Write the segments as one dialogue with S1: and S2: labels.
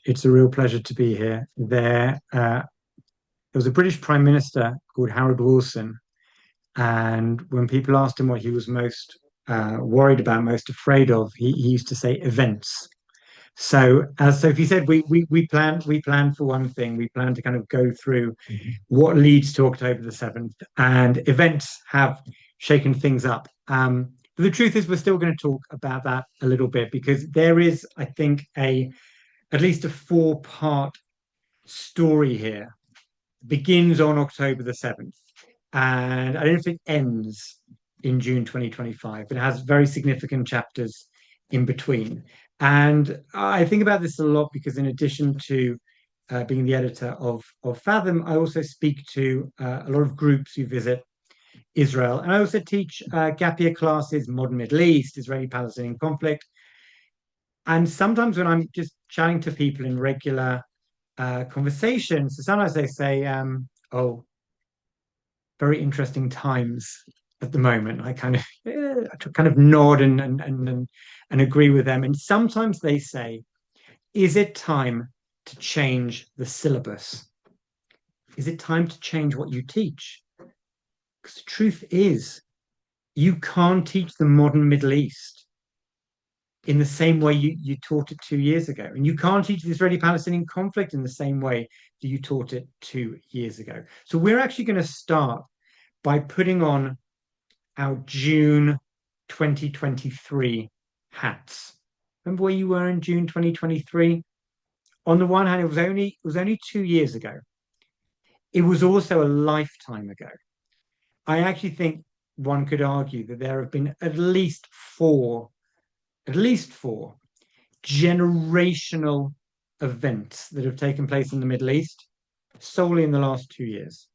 S1: it's a real pleasure to be here. There was a British Prime Minister called Harold Wilson, and when people asked him what he was most worried about, most afraid of, he used to say events. So, as Sophie said, we plan for one thing. We plan to kind of go through what leads to October the 7th, and events have shaken things up. But the truth is, we're still going to talk about that a little bit because there is, I think, a at least a four-part story here. Begins on October the 7th, and I don't think ends in June 2025. It has very significant chapters in between. And I think about this a lot because, in addition to being the editor of Fathom, I also speak to a lot of groups who visit Israel. And I also teach gap year classes, modern Middle East, Israeli Palestinian conflict. And sometimes when I'm just chatting to people in regular conversations, sometimes they say, "Oh, very interesting times at the moment." I kind of kind of nod and agree with them. And sometimes they say, "Is it time to change the syllabus? Is it time to change what you teach?" Because the truth is, you can't teach the modern Middle East in the same way you taught it 2 years ago. And you can't teach the Israeli-Palestinian conflict in the same way that you taught it 2 years ago. So we're actually going to start by putting on our June 2023 hats. Remember where you were in June 2023? On the one hand, it was only 2 years ago. It was also a lifetime ago. I actually think one could argue that there have been at least four generational events that have taken place in the Middle East solely in the last 2 years.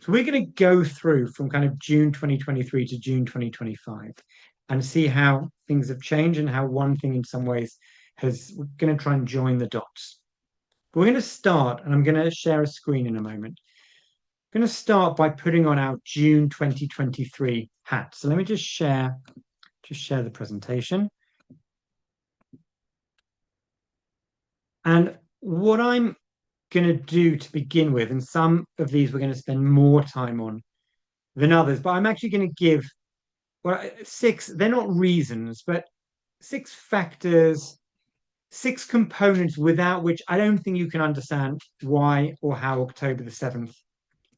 S1: So we're going to go through from kind of June 2023 to June 2025 and see how things have changed and how one thing in some ways we're going to try and join the dots. But we're going to start, and I'm going to share a screen in a moment. I'm going to start by putting on our June 2023 hat. So let me just share the presentation. And what I'm going to do to begin with, and some of these we're going to spend more time on than others, but I'm actually going to give six, they're not reasons, but 6 factors, 6 components without which I don't think you can understand why or how October the 7th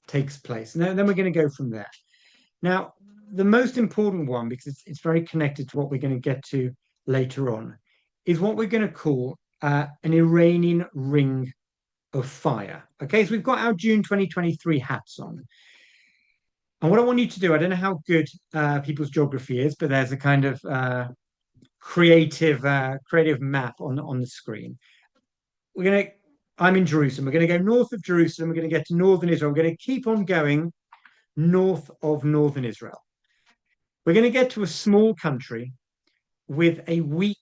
S1: takes place. And then we're going to go from there. Now, the most important one, because it's very connected to what we're going to get to later on, is what we're going to call an Iranian ring of fire. Okay, so we've got our June 2023 hats on. And what I want you to do, I don't know how good people's geography is, but there's a kind of creative map on the screen. I'm in Jerusalem. We're going to go north of Jerusalem. We're going to get to northern Israel. We're going to keep on going north of northern Israel. We're going to get to a small country with a weak,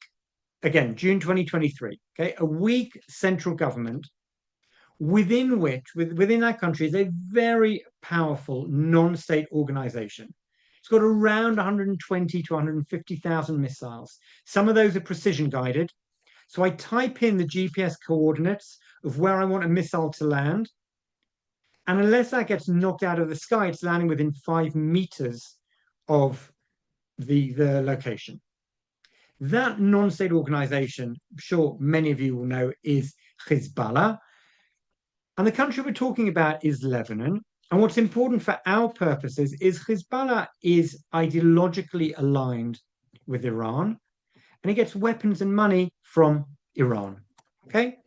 S1: again, June 2023, okay, a weak central government within that country is a very powerful non-state organization. It's got around 120 to 150,000 missiles. Some of those are precision guided. So I type in the GPS coordinates of where I want a missile to land. And unless that gets knocked out of the sky, it's landing within 5 meters of the location. That non-state organization, I'm sure many of you will know, is Hezbollah. And the country we're talking about is Lebanon. And what's important for our purposes is Hezbollah is ideologically aligned with Iran, and it gets weapons and money from Iran. Okay?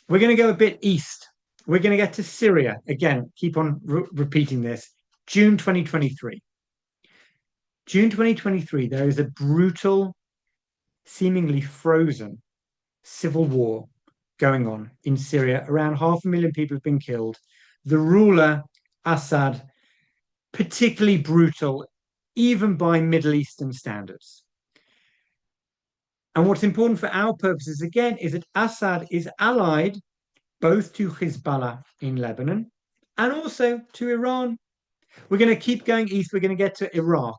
S1: We're going to go a bit east. We're going to get to Syria. Again, keep on repeating this. June 2023. June 2023, there is a brutal, seemingly frozen civil war going on in Syria. Around 500,000 people have been killed. The ruler, Assad, particularly brutal, even by Middle Eastern standards. And what's important for our purposes, again, is that Assad is allied both to Hezbollah in Lebanon and also to Iran. We're going to keep going east. We're going to get to Iraq.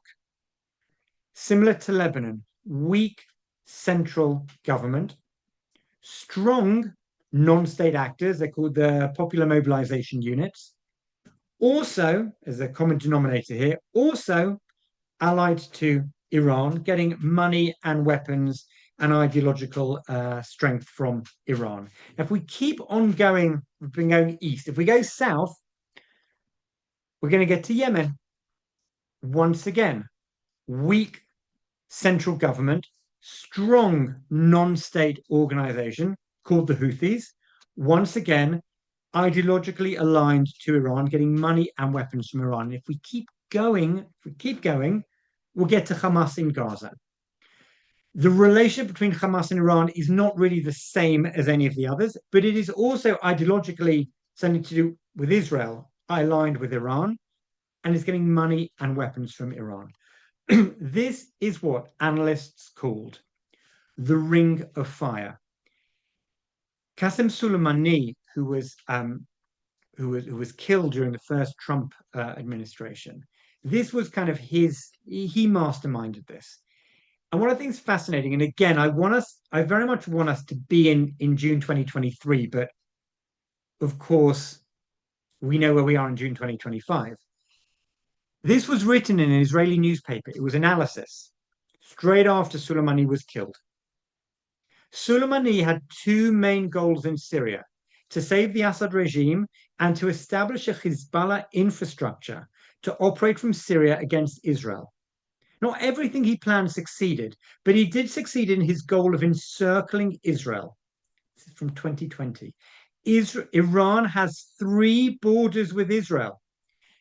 S1: Similar to Lebanon, weak central government, strong non-state actors, they're called the Popular Mobilization Units, also, as a common denominator here, also allied to Iran, getting money and weapons and ideological strength from Iran. If we keep on going, we've been going east. If we go south, we're going to get to Yemen. Once again, weak central government, strong non-state organization called the Houthis. Once again, ideologically aligned to Iran, getting money and weapons from Iran. If we keep going, we'll get to Hamas in Gaza. The relationship between Hamas and Iran is not really the same as any of the others, but it is also ideologically something to do with Israel, aligned with Iran, and is getting money and weapons from Iran. This is what analysts called the Ring of Fire. Qasem Soleimani, who was killed during the first Trump administration, this was kind of he masterminded this. And what I think is fascinating, and again, I very much want us to be in June 2023, but of course, we know where we are in June 2025. This was written in an Israeli newspaper. It was analysis straight after Soleimani was killed. Soleimani had two main goals in Syria: to save the Assad regime and to establish a Hezbollah infrastructure to operate from Syria against Israel. Not everything he planned succeeded, but he did succeed in his goal of encircling Israel. This is from 2020. Iran has 3 borders with Israel: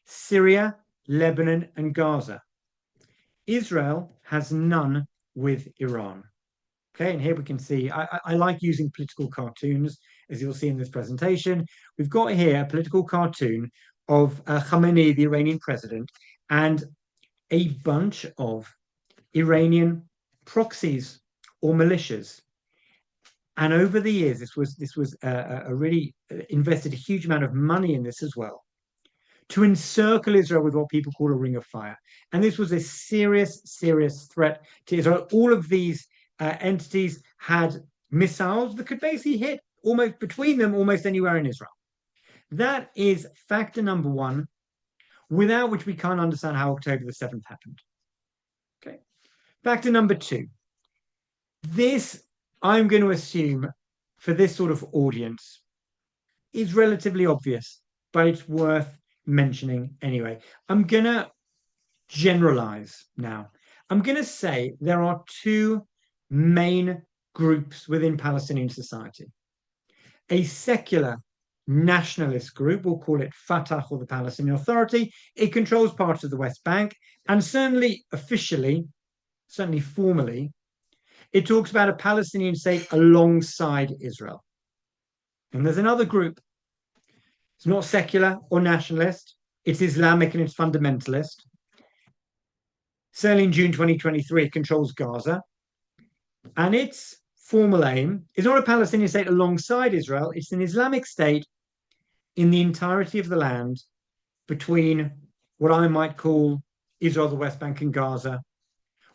S1: Syria, Lebanon, and Gaza. Israel has none with Iran. Okay, and here we can see, I like using political cartoons, as you'll see in this presentation. We've got here a political cartoon of Khamenei, the Iranian president, and a bunch of Iranian proxies or militias. And over the years, this was a really invested a huge amount of money in this as well, to encircle Israel with what people call a ring of fire. And this was a serious, serious threat to Israel. All of these entities had missiles that could basically hit almost between them almost anywhere in Israel. That is factor number 1, without which we can't understand how October the 7th happened. Okay. Factor number 2. This, I'm going to assume, for this sort of audience, is relatively obvious, but it's worth mentioning anyway. I'm going to generalize now. I'm going to say there are 2 main groups within Palestinian society. A secular nationalist group, we'll call it Fatah, or the Palestinian Authority. It controls parts of the West Bank, and certainly officially, certainly formally, it talks about a Palestinian state alongside Israel. And there's another group. It's not secular or nationalist. It's Islamic and it's fundamentalist. Certainly in June 2023, it controls Gaza. And its formal aim is not a Palestinian state alongside Israel. It's an Islamic state in the entirety of the land between what I might call Israel, the West Bank, and Gaza,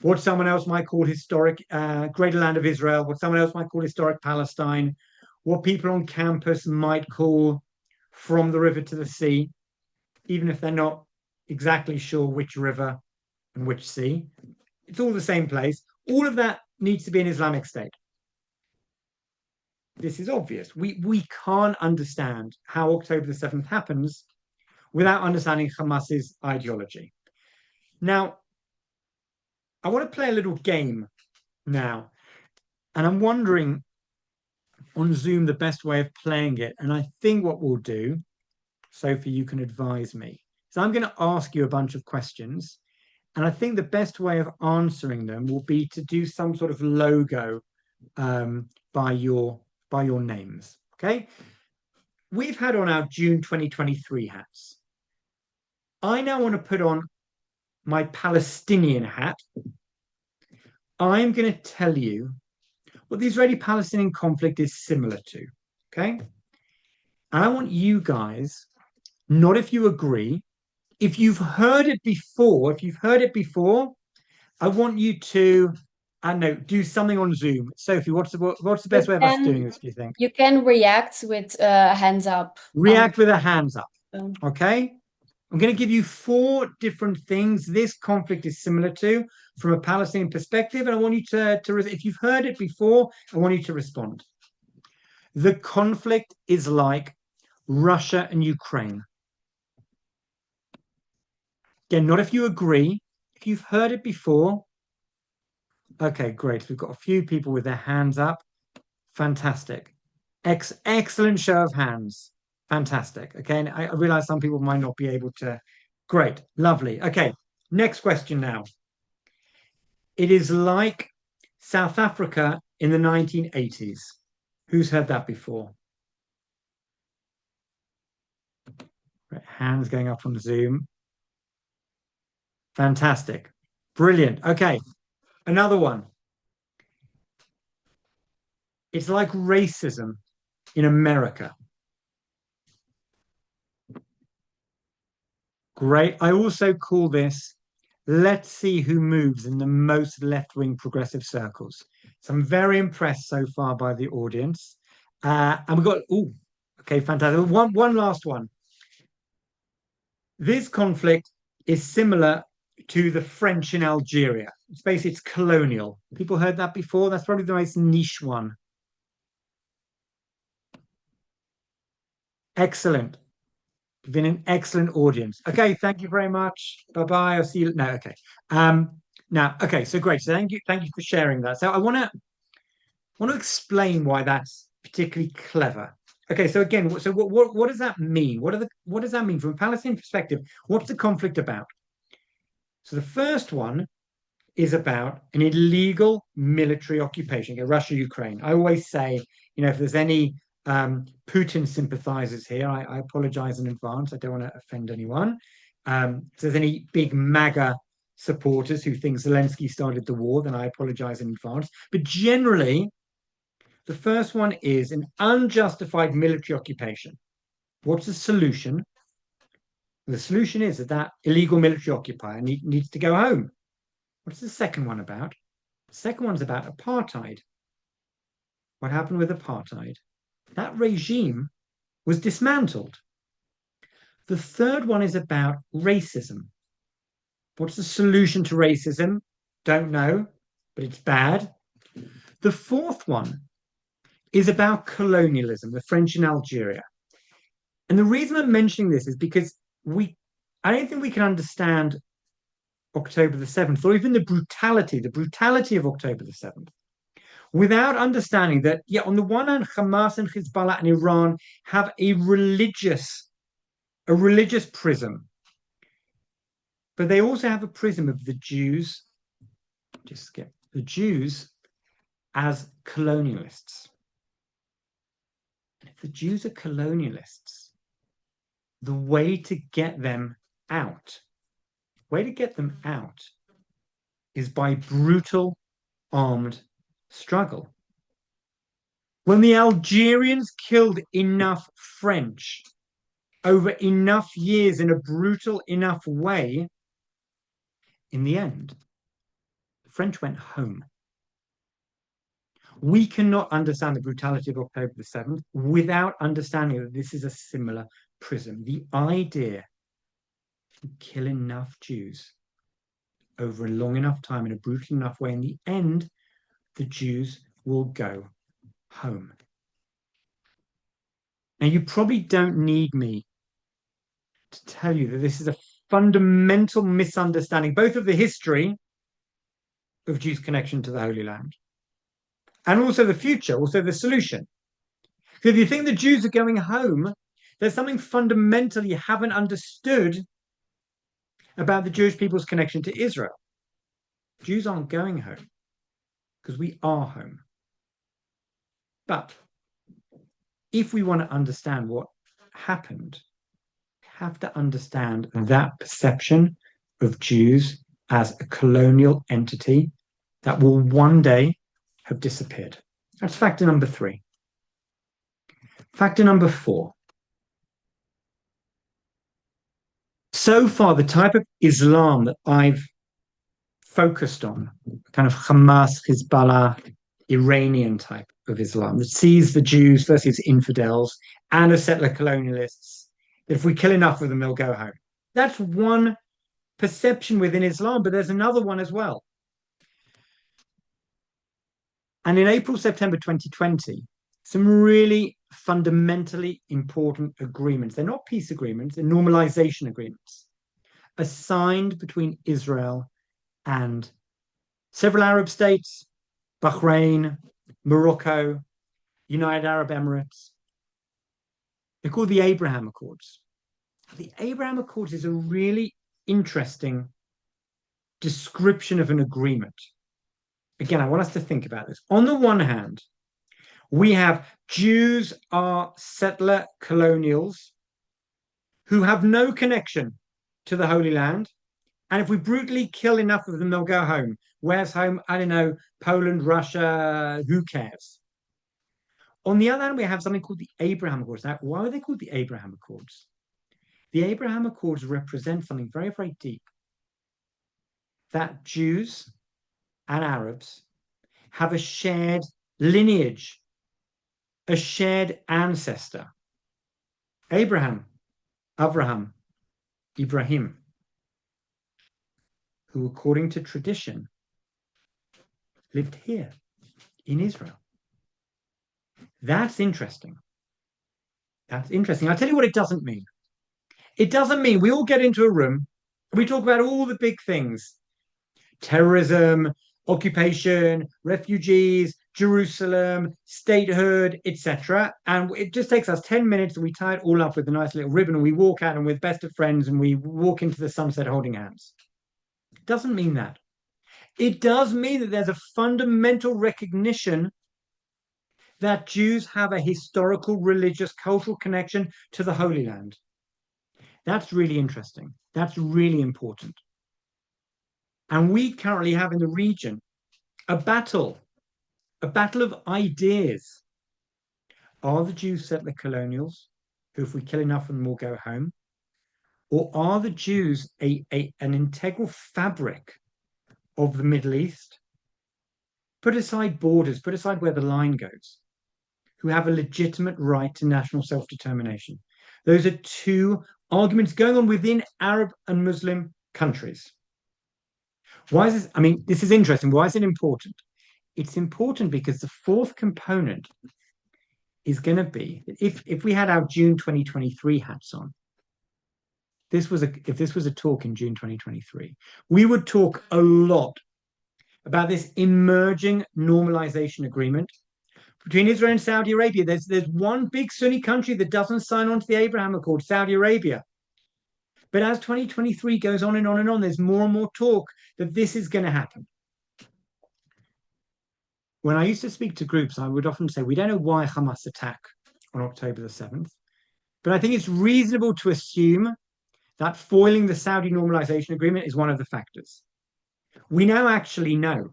S1: what someone else might call historic Greater Land of Israel, what someone else might call historic Palestine, what people on campus might call from the river to the sea, even if they're not exactly sure which river and which sea. It's all the same place. All of that needs to be an Islamic state. This is obvious. We can't understand how October the 7th happens without understanding Hamas's ideology. Now, I want to play a little game now, and I'm wondering on Zoom the best way of playing it. And I think what we'll do, Sophie, you can advise me. So I'm going to ask you a bunch of questions, and I think the best way of answering them will be to do some sort of logo by your names. Okay. We've had on our June 2023 hats. I now want to put on my Palestinian hat. I'm going to tell you what the Israeli-Palestinian conflict is similar to. Okay. And I want you guys, not if you agree, if you've heard it before, I want you to No, do something on Zoom. Sophie, what's the
S2: You
S1: best way of us doing
S2: can
S1: this, do you think?
S2: you can react with hands up.
S1: React with a hands up.
S2: Um,
S1: Okay. I'm going to give you four different things this conflict is similar to from a Palestinian perspective. And I want you if you've heard it before, I want you to respond. The conflict is like Russia and Ukraine. Again, not if you agree. If you've heard it before, okay, great. We've got a few people with their hands up. Fantastic. Excellent show of hands. Fantastic. Okay, and I realize some people might not be able to. Great, lovely. Okay, next question now. It is like South Africa in the 1980s. Who's heard that before? Right, hands going up on Zoom. Fantastic. Brilliant. Okay, another one. It's like racism in America. Great. I also call this let's see who moves in the most left-wing progressive circles. So I'm very impressed so far by the audience. And we've got, oh, okay, fantastic. One last one. This conflict is similar to the French in Algeria. It's colonial. People heard that before? That's probably the most niche one. Excellent. You've been an excellent audience. Okay, thank you very much. Bye-bye. I'll see you. No, okay. Now, okay, so great. So thank you for sharing that. So I want to explain why that's particularly clever. Okay, so again, so what does that mean? What does that mean from a Palestinian perspective? What's the conflict about? So the first one is about an illegal military occupation, okay, Russia, Ukraine. I always say, if there's any Putin sympathizers here, I apologize in advance. I don't want to offend anyone. If there's any big MAGA supporters who think Zelensky started the war, then I apologize in advance. But generally, the first one is an unjustified military occupation. What's the solution? The solution is that illegal military occupier needs to go home. What's the second one about? The second one's about apartheid. What happened with apartheid? That regime was dismantled. The third one is about racism. What's the solution to racism? Don't know, but it's bad. The fourth one is about colonialism, the French in Algeria. And the reason I'm mentioning this is because I don't think we can understand October the 7th, or even the brutality of October the 7th, without understanding that, yeah, on the one hand, Hamas and Hezbollah and Iran have a religious prism, but they also have a prism of the Jews, the Jews as colonialists. And if the Jews are colonialists, the way to get them out is by brutal armed struggle. When the Algerians killed enough French over enough years in a brutal enough way, in the end, the French went home. We cannot understand the brutality of October the 7th without understanding that this is a similar prism. The idea to kill enough Jews over a long enough time in a brutal enough way, in the end, the Jews will go home. Now, you probably don't need me to tell you that this is a fundamental misunderstanding, both of the history of Jews' connection to the Holy Land and also the future, also the solution. Because if you think the Jews are going home, there's something fundamental you haven't understood about the Jewish people's connection to Israel. Jews aren't going home because we are home. But if we want to understand what happened, we have to understand that perception of Jews as a colonial entity that will one day have disappeared. That's factor number 3. Factor number 4. So far, the type of Islam that I've focused on, kind of Hamas, Hezbollah, Iranian type of Islam that sees the Jews firstly as infidels and as settler colonialists. That if we kill enough of them, they'll go home. That's one perception within Islam, but there's another one as well. And in April, September 2020, some really fundamentally important agreements. They're not peace agreements, they're normalization agreements, are signed between Israel and several Arab states, Bahrain, Morocco, United Arab Emirates. They're called the Abraham Accords. The Abraham Accords is a really interesting description of an agreement. Again, I want us to think about this. On the one hand, we have Jews are settler colonials who have no connection to the Holy Land. And if we brutally kill enough of them, they'll go home. Where's home? I don't know, Poland, Russia, who cares? On the other hand, we have something called the Abraham Accords. Now, why are they called the Abraham Accords? The Abraham Accords represent something very, very deep. That Jews and Arabs have a shared lineage, a shared ancestor. Abraham, Avraham, Ibrahim, who, according to tradition, lived here in Israel. That's interesting. That's interesting. I'll tell you what it doesn't mean. It doesn't mean we all get into a room, we talk about all the big things: terrorism, occupation, refugees, Jerusalem, statehood, etc. And it just takes us 10 minutes and we tie it all up with a nice little ribbon and we walk out and we're best of friends and we walk into the sunset holding hands. It doesn't mean that. It does mean that there's a fundamental recognition that Jews have a historical, religious, cultural connection to the Holy Land. That's really interesting. That's really important. And we currently have in the region a battle of ideas. Are the Jews settler colonials who, if we kill enough of them, will go home? Or are the Jews an integral fabric of the Middle East? Put aside borders, put aside where the line goes, who have a legitimate right to national self-determination. Those are two arguments going on within Arab and Muslim countries. Why is this? I mean, this is interesting. Why is it important? It's important because the fourth component is going to be that if we had our June 2023 hats on, if this was a talk in June 2023, we would talk a lot about this emerging normalization agreement between Israel and Saudi Arabia. There's one big Sunni country that doesn't sign on to the Abraham Accord, Saudi Arabia. But as 2023 goes on and on and on, there's more and more talk that this is going to happen. When I used to speak to groups, I would often say, we don't know why Hamas attacked on October the 7th, but I think it's reasonable to assume that foiling the Saudi normalization agreement is one of the factors. We now actually know,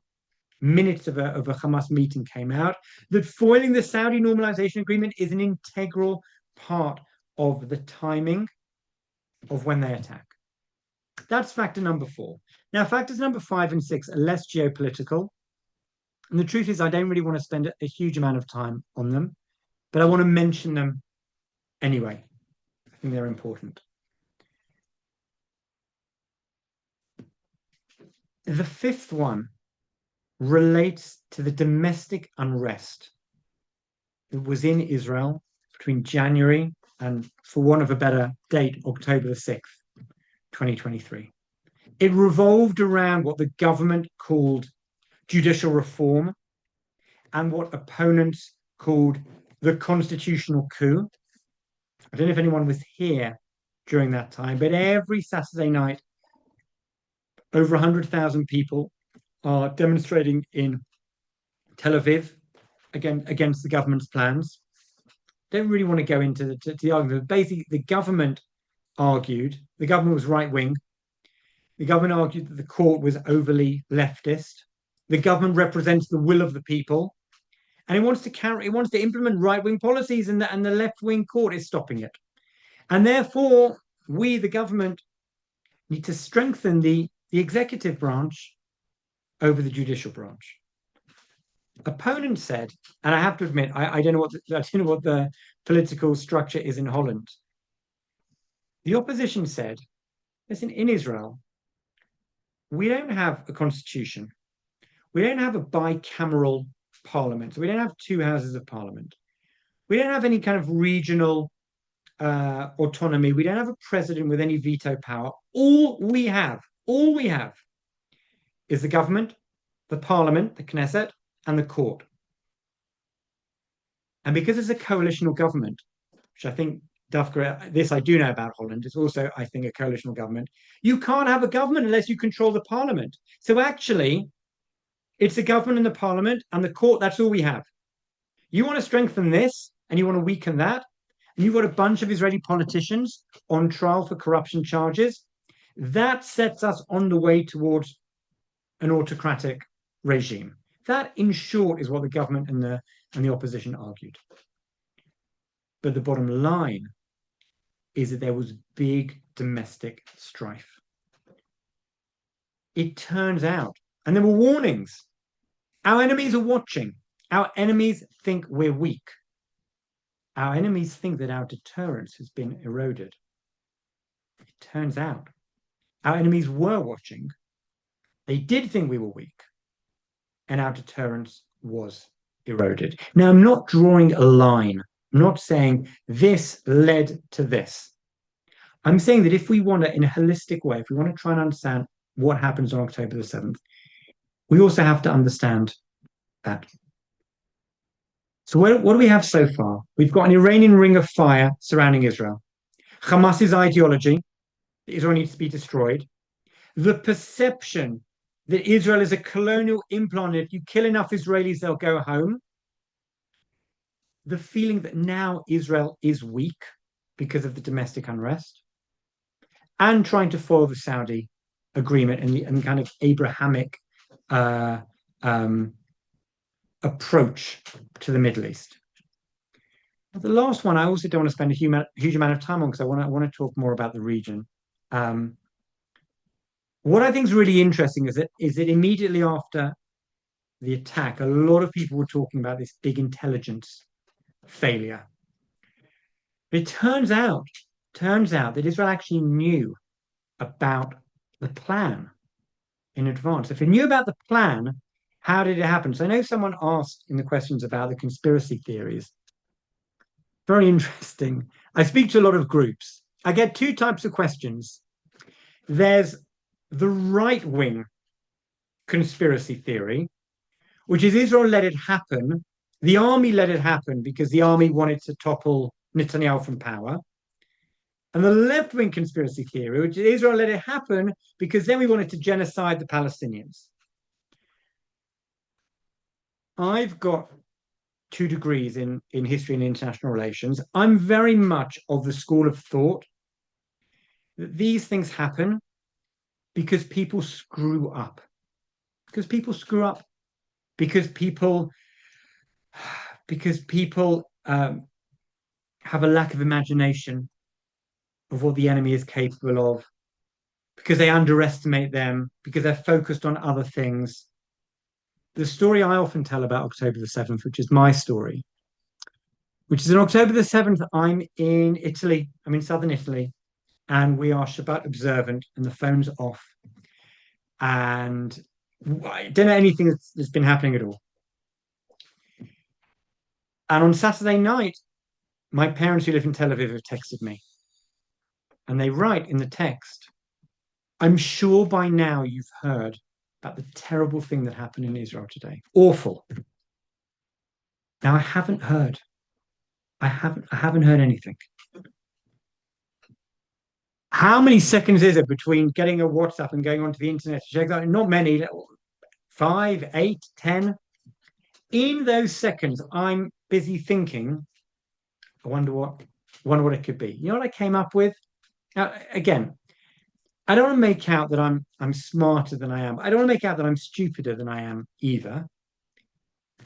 S1: minutes of a Hamas meeting came out, that foiling the Saudi normalization agreement is an integral part of the timing of when they attack. That's factor number 4. Now, factors number 5 and 6 are less geopolitical. And the truth is, I don't really want to spend a huge amount of time on them, but I want to mention them anyway. I think they're important. The 5th one relates to the domestic unrest that was in Israel between January and, for want of a better date, October the 6th, 2023. It revolved around what the government called judicial reform and what opponents called the constitutional coup. I don't know if anyone was here during that time, but every Saturday night, over 100,000 people are demonstrating in Tel Aviv against the government's plans. Don't really want to go into the argument. Basically, the government was right-wing. The government argued that the court was overly leftist. The government represents the will of the people, and it wants to implement right-wing policies, and the left-wing court is stopping it. And therefore, we, the government, need to strengthen the executive branch over the judicial branch. Opponents said, and I have to admit, I don't know what the political structure is in Holland. The opposition said, listen, in Israel, we don't have a constitution. We don't have a bicameral parliament. So we don't have two houses of parliament. We don't have any kind of regional autonomy. We don't have a president with any veto power. All we have is the government, the parliament, the Knesset, and the court. And because it's a coalitional government, which I think, Dufka, this I do know about Holland, it's also, I think, a coalitional government. You can't have a government unless you control the parliament. So actually, it's the government and the parliament and the court. That's all we have. You want to strengthen this and you want to weaken that. And you've got a bunch of Israeli politicians on trial for corruption charges. That sets us on the way towards an autocratic regime. That, in short, is what the government and the opposition argued. But the bottom line is that there was big domestic strife. It turns out, and there were warnings, our enemies are watching. Our enemies think we're weak. Our enemies think that our deterrence has been eroded. It turns out our enemies were watching. They did think we were weak, and our deterrence was eroded. Now, I'm not drawing a line. I'm not saying this led to this. I'm saying that if we want to, in a holistic way, if we want to try and understand what happens on October the 7th, we also have to understand that. So what do we have so far? We've got an Iranian ring of fire surrounding Israel. Hamas's ideology, that Israel needs to be destroyed. The perception that Israel is a colonial implant. If you kill enough Israelis, they'll go home. The feeling that now Israel is weak because of the domestic unrest. And trying to foil the Saudi agreement and kind of Abrahamic approach to the Middle East. The last one I also don't want to spend a huge amount of time on because I want to talk more about the region. What I think is really interesting is that immediately after the attack, a lot of people were talking about this big intelligence failure. But it turns out that Israel actually knew about the plan in advance. If it knew about the plan, how did it happen? So I know someone asked in the questions about the conspiracy theories. Very interesting. I speak to a lot of groups. I get two types of questions. There's the right-wing conspiracy theory, which is Israel let it happen. The army let it happen because the army wanted to topple Netanyahu from power. And the left-wing conspiracy theory, which is Israel let it happen because then we wanted to genocide the Palestinians. I've got 2 degrees in history and international relations. I'm very much of the school of thought that these things happen because people screw up. Because people screw up. Because people have a lack of imagination of what the enemy is capable of. Because they underestimate them. Because they're focused on other things. The story I often tell about October the 7th, which is my story, which is on October the 7th, I'm in Italy. I'm in southern Italy. And we are Shabbat observant and the phone's off. And I don't know anything that's been happening at all. And on Saturday night, my parents who live in Tel Aviv have texted me. And they write in the text, I'm sure by now you've heard about the terrible thing that happened in Israel today. Awful. Now I haven't heard. I haven't heard anything. How many seconds is it between getting a WhatsApp and going onto the internet to check that? Not many, 5, 8, 10. In those seconds, I'm busy thinking, I wonder what it could be. You know what I came up with? Now, again, I don't want to make out that I'm smarter than I am. I don't want to make out that I'm stupider than I am either.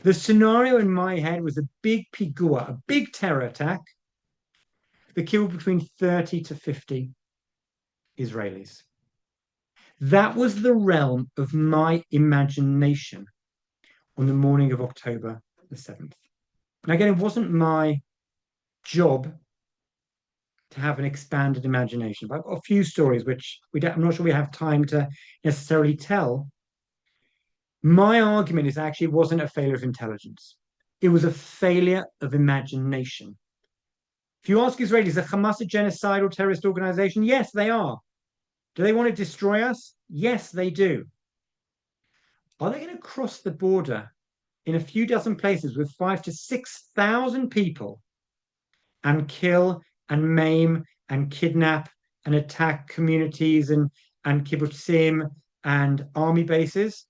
S1: The scenario in my head was a big pigua, a big terror attack that killed between 30 to 50 Israelis. That was the realm of my imagination on the morning of October the 7th. And again, it wasn't my job to have an expanded imagination. But I've got a few stories which I'm not sure we have time to necessarily tell. My argument is actually it wasn't a failure of intelligence. It was a failure of imagination. If you ask Israelis, is Hamas a genocidal terrorist organization? Yes, they are. Do they want to destroy us? Yes, they do. Are they going to cross the border in a few dozen places with 5,000 to 6,000 people and kill and maim and kidnap and attack communities and kibbutzim and army bases?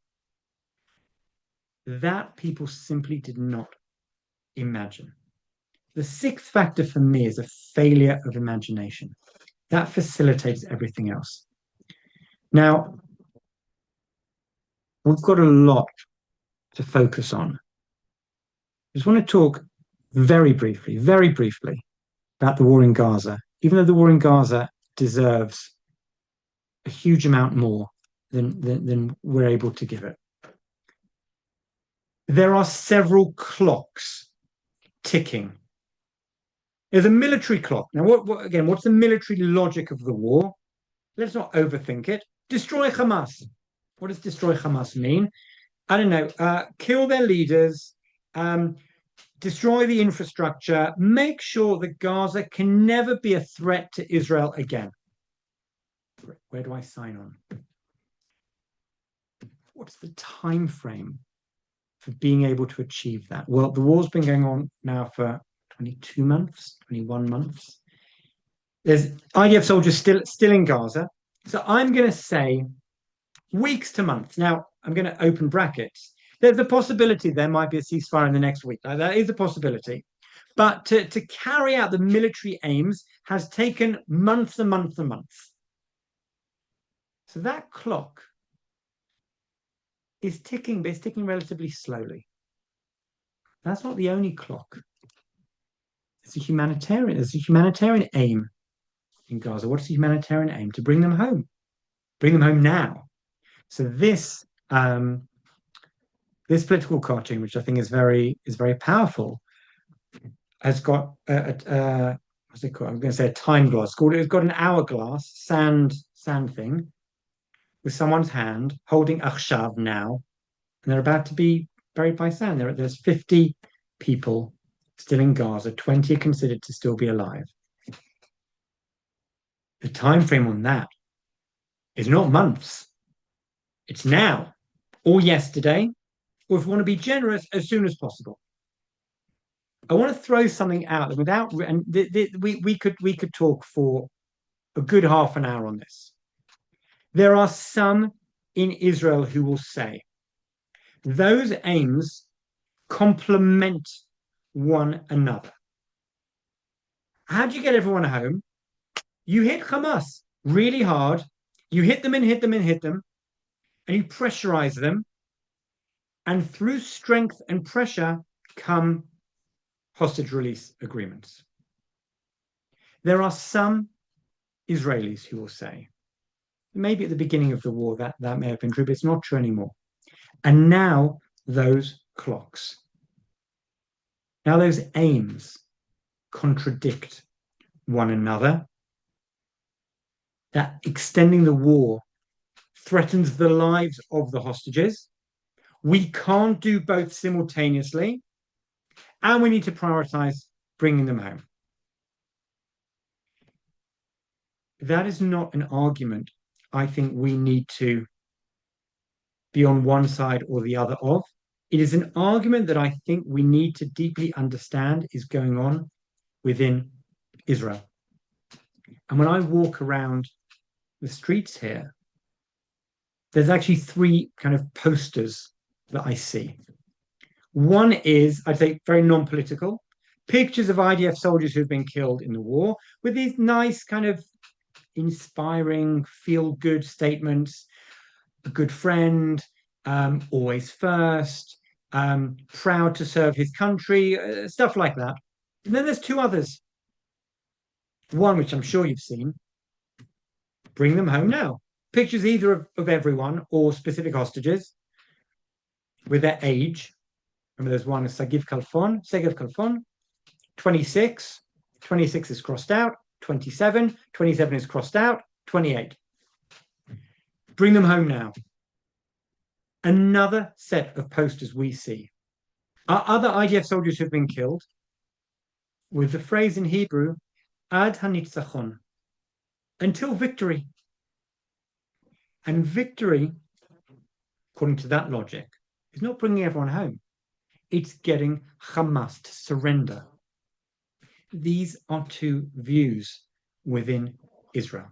S1: That people simply did not imagine. The sixth factor for me is a failure of imagination. That facilitates everything else. Now, we've got a lot to focus on. I just want to talk very briefly about the war in Gaza, even though the war in Gaza deserves a huge amount more than we're able to give it. There are several clocks ticking. There's a military clock. Now, what's the military logic of the war? Let's not overthink it. Destroy Hamas. What does destroy Hamas mean? I don't know. Kill their leaders, destroy the infrastructure, make sure that Gaza can never be a threat to Israel again. Where do I sign on? What's the time frame for being able to achieve that? Well, the war's been going on now for 22 months, 21 months. There's IDF soldiers still in Gaza. So I'm going to say weeks to months. Now, I'm going to open brackets. There's a possibility there might be a ceasefire in the next week. That is a possibility. But to carry out the military aims has taken months and months and months. So that clock is ticking, but it's ticking relatively slowly. That's not the only clock. There's a humanitarian aim in Gaza. What's the humanitarian aim? To bring them home. Bring them home now. So this political cartoon, which I think is very powerful, has got what's it called? I'm going to say a time glass. It's got an hourglass sand thing with someone's hand holding Achshav now, and they're about to be buried by sand. There's 50 people still in Gaza. 20 are considered to still be alive. The time frame on that is not months. It's now or yesterday, or if we want to be generous, as soon as possible. I want to throw something out without, and we could talk for a good half an hour on this. There are some in Israel who will say those aims complement one another. How do you get everyone home? You hit Hamas really hard. You hit them and hit them and hit them, and you pressurize them. And through strength and pressure come hostage release agreements. There are some Israelis who will say, maybe at the beginning of the war that may have been true, but it's not true anymore. And now those clocks, now those aims contradict one another. That extending the war threatens the lives of the hostages. We can't do both simultaneously, and we need to prioritize bringing them home. That is not an argument I think we need to be on one side or the other of. It is an argument that I think we need to deeply understand is going on within Israel. And when I walk around the streets here, there's actually three kind of posters that I see. One is, I'd say, very non-political, pictures of IDF soldiers who've been killed in the war with these nice kind of inspiring, feel-good statements. A good friend, always first, proud to serve his country, stuff like that. And then there's two others. One, which I'm sure you've seen, bring them home now. pictures either of everyone or specific hostages with their age. Remember, there's one, Segev Kalfon, 26. 26 is crossed out. 27. 27 is crossed out. 28. Bring them home now. Another set of posters we see are other IDF soldiers who've been killed with the phrase in Hebrew, Ad Hanitzachon, until victory. And victory, according to that logic, is not bringing everyone home. It's getting Hamas to surrender. These are two views within Israel,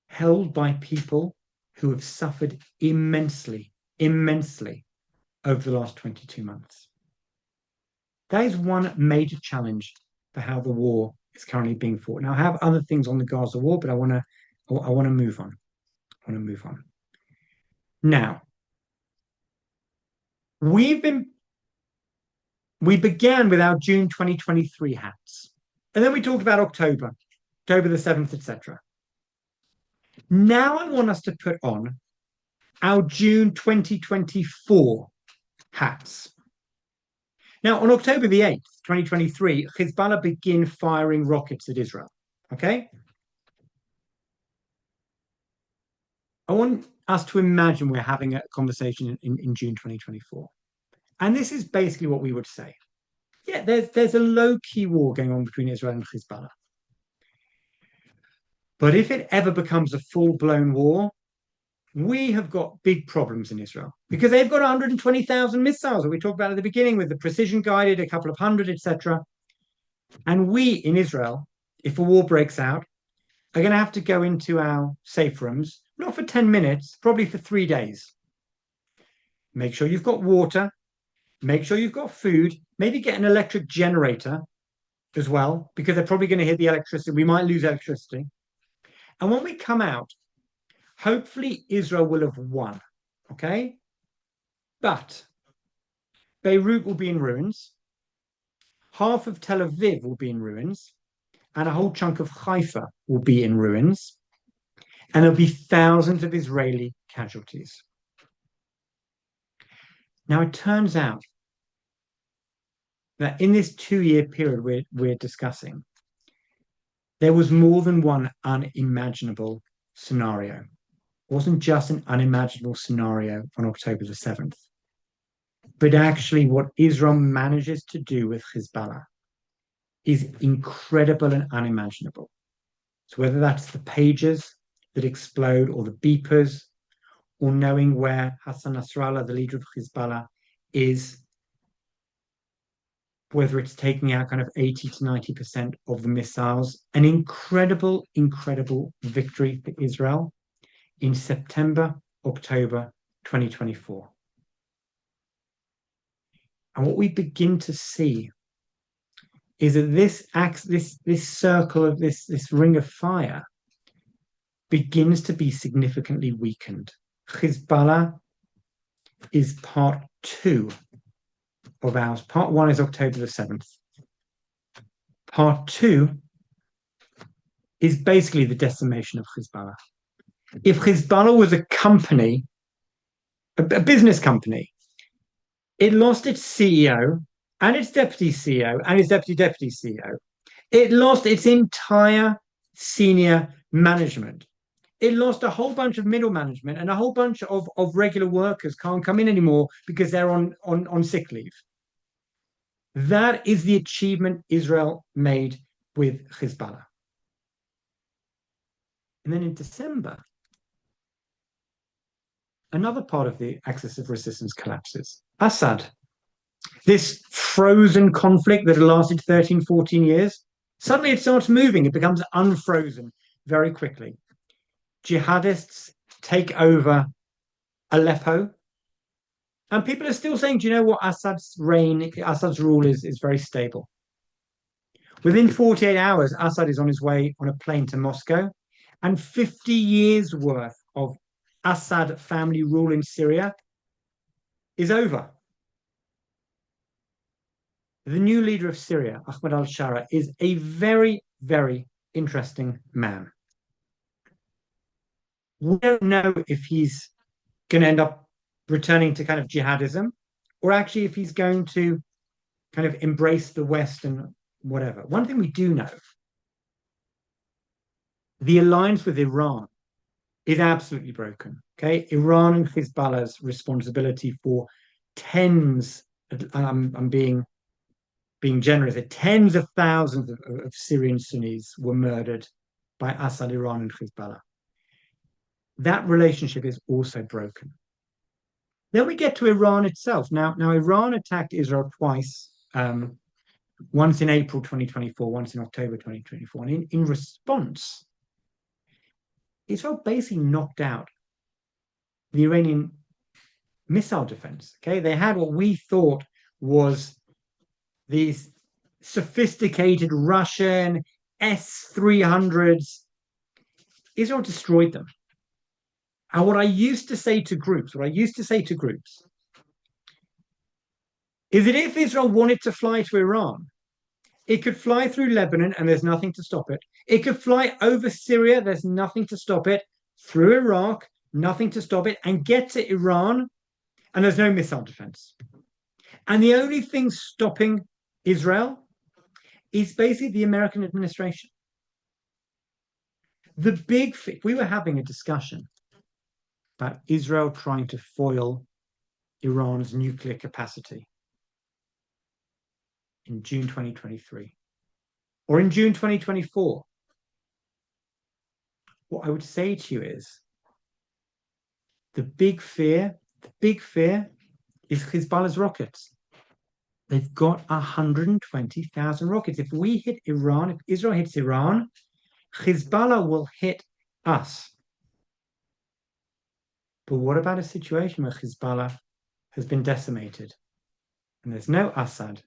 S1: held by people who have suffered immensely, immensely over the last 22 months. That is one major challenge for how the war is currently being fought. Now, I have other things on the Gaza war, but I want to move on. I want to move on. Now, we began with our June 2023 hats, and then we talked about October the 7th, etc. Now I want us to put on our June 2024 hats. Now, on October the 8th, 2023, Hezbollah begin firing rockets at Israel. Okay? I want us to imagine we're having a conversation in June 2024. And this is basically what we would say. Yeah, there's a low-key war going on between Israel and Hezbollah. But if it ever becomes a full-blown war, we have got big problems in Israel because they've got 120,000 missiles that we talked about at the beginning with the precision guided, a couple of hundred, etc. And we in Israel, if a war breaks out, are going to have to go into our safe rooms, not for 10 minutes, probably for 3 days. Make sure you've got water, make sure you've got food, maybe get an electric generator as well, because they're probably going to hit the electricity. We might lose electricity. And when we come out, hopefully Israel will have won, okay? But Beirut will be in ruins, half of Tel Aviv will be in ruins, and a whole chunk of Haifa will be in ruins, and there'll be thousands of Israeli casualties. Now, it turns out that in this 2-year period we're discussing, there was more than one unimaginable scenario. It wasn't just an unimaginable scenario on October the 7th, but actually what Israel manages to do with Hezbollah is incredible and unimaginable. So whether that's the pagers that explode or the beepers, or knowing where Hassan Nasrallah, the leader of Hezbollah, is, whether it's taking out kind of 80 to 90% of the missiles, an incredible, incredible victory for Israel in September, October 2024. And what we begin to see is that this circle of this ring of fire begins to be significantly weakened. Hezbollah is part 2 of ours. Part 1 is October the 7th. Part 2 is basically the decimation of Hezbollah. If Hezbollah was a company, a business company, it lost its CEO and its deputy CEO and its deputy CEO. It lost its entire senior management. It lost a whole bunch of middle management, and a whole bunch of regular workers can't come in anymore because they're on sick leave. That is the achievement Israel made with Hezbollah. And then in December, another part of the axis of resistance collapses. Assad, this frozen conflict that had lasted 13, 14 years, suddenly it starts moving. It becomes unfrozen very quickly. Jihadists take over Aleppo. And people are still saying, do you know what? Assad's rule is very stable. Within 48 hours, Assad is on his way on a plane to Moscow, and 50 years worth of Assad family rule in Syria is over. The new leader of Syria, Ahmed al-Shara, is a very, very interesting man. We don't know if he's going to end up returning to kind of jihadism, or actually if he's going to kind of embrace the West and whatever. One thing we do know, the alliance with Iran is absolutely broken. Okay, Iran and Hezbollah's responsibility for tens, I'm being generous, tens of thousands of Syrian Sunnis were murdered by Assad, Iran, and Hezbollah. That relationship is also broken. Then we get to Iran itself. Now Iran attacked Israel twice, once in April 2024, once in October 2024. And in response, Israel basically knocked out the Iranian missile defense. Okay, they had what we thought was these sophisticated Russian S-300s. Israel destroyed them. And what I used to say to groups is that if Israel wanted to fly to Iran, it could fly through Lebanon and there's nothing to stop it. It could fly over Syria, there's nothing to stop it. Through Iraq, nothing to stop it, and get to Iran, and there's no missile defense. And the only thing stopping Israel is basically the American administration. We were having a discussion about Israel trying to foil Iran's nuclear capacity in June 2023 or in June 2024. What I would say to you is the big fear is Hezbollah's rockets. They've got 120,000 rockets. If we hit Iran, if Israel hits Iran, Hezbollah will hit us. But what about a situation where Hezbollah has been decimated and there's no Assad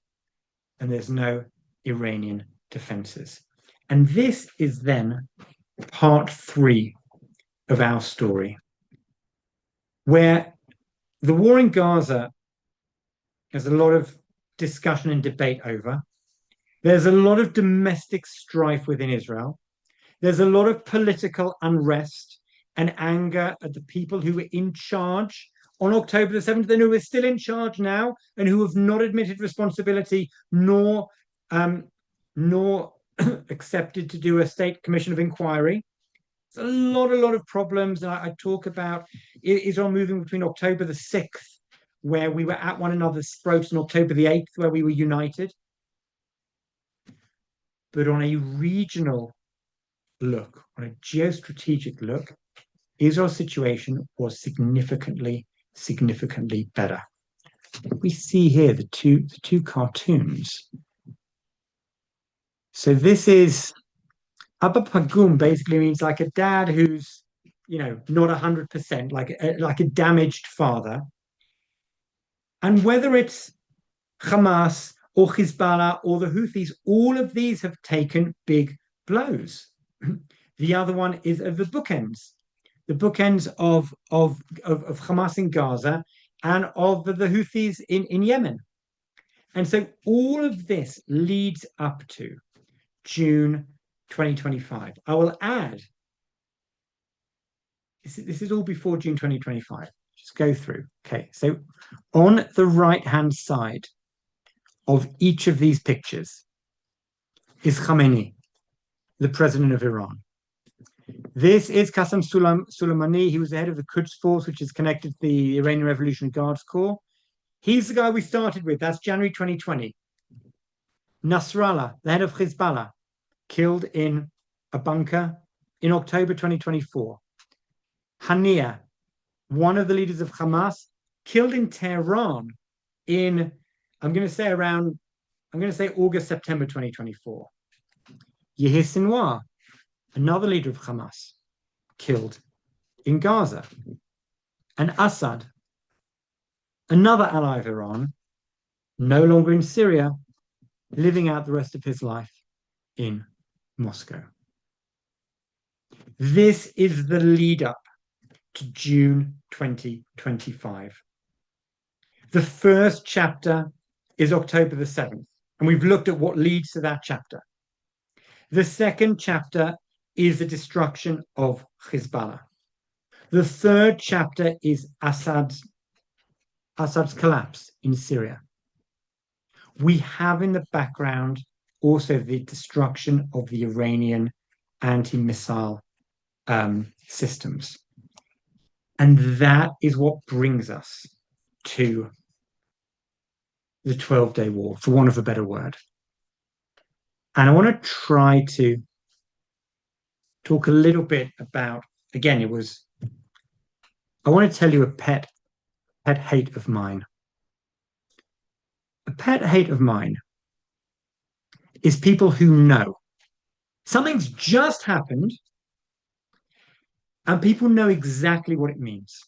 S1: and there's no Iranian defenses? And this is then part 3 of our story, where the war in Gaza has a lot of discussion and debate over. There's a lot of domestic strife within Israel. There's a lot of political unrest and anger at the people who were in charge on October the 7th and who are still in charge now and who have not admitted responsibility nor accepted to do a state commission of inquiry. It's a lot of problems. And I talk about Israel moving between October the 6th, where we were at one another's throats, and October the 8th, where we were united. But on a regional look, on a geostrategic look, Israel's situation was significantly better. We see here the two cartoons. So this is Abba Pagum, basically means like a dad who's, not 100%, like a damaged father. And whether it's Hamas or Hezbollah or the Houthis, all of these have taken big blows. The other one is the bookends of Hamas in Gaza and of the Houthis in Yemen. And so all of this leads up to June 2025. I will add, this is all before June 2025. Just go through. Okay, so on the right-hand side of each of these pictures is Khamenei, the president of Iran. This is Qasem Soleimani. He was the head of the Quds Force, which is connected to the Iranian Revolutionary Guards Corps. He's the guy we started with. That's January 2020. Nasrallah, the head of Hezbollah, killed in a bunker in October 2024. Hania, one of the leaders of Hamas, killed in Tehran in, I'm going to say August, September 2024. Yahya Sinwar, another leader of Hamas, killed in Gaza. And Assad, another ally of Iran, no longer in Syria, living out the rest of his life in Moscow. This is the lead up to June 2025. The first chapter is October the 7th, and we've looked at what leads to that chapter. The second chapter is the destruction of Hezbollah. The third chapter is Assad's collapse in Syria. We have in the background also the destruction of the Iranian anti-missile systems. And that is what brings us to the 12-day war, for want of a better word. And I want to try to talk a little bit about, again, I want to tell you a pet hate of mine. A pet hate of mine is people who know something's just happened and people know exactly what it means